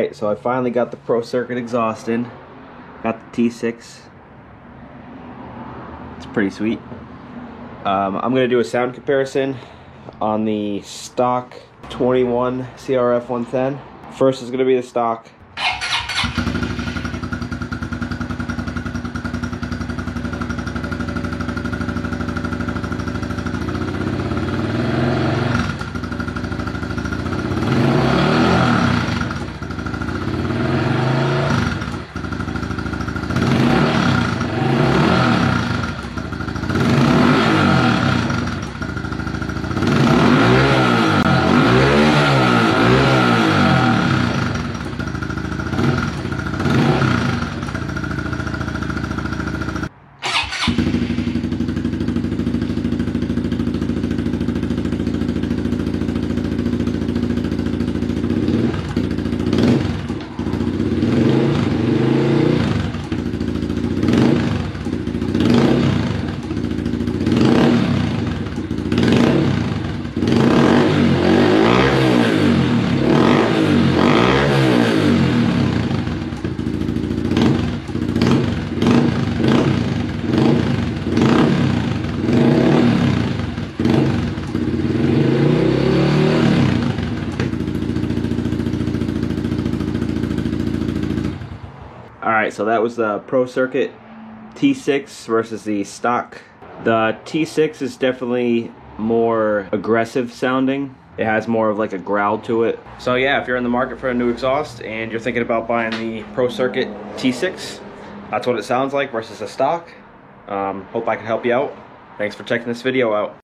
Alright, so I finally got the Pro Circuit exhaust in. Got the T6. It's pretty sweet. I'm going to do a sound comparison on the stock 21 CRF 110. First is going to be the stock. Alright, so that was the Pro Circuit T6 versus the stock. The T6 is definitely more aggressive sounding. It has more of like a growl to it. So yeah, if you're in the market for a new exhaust and you're thinking about buying the Pro Circuit T6, that's what it sounds like versus a stock. Hope I can help you out. Thanks for checking this video out.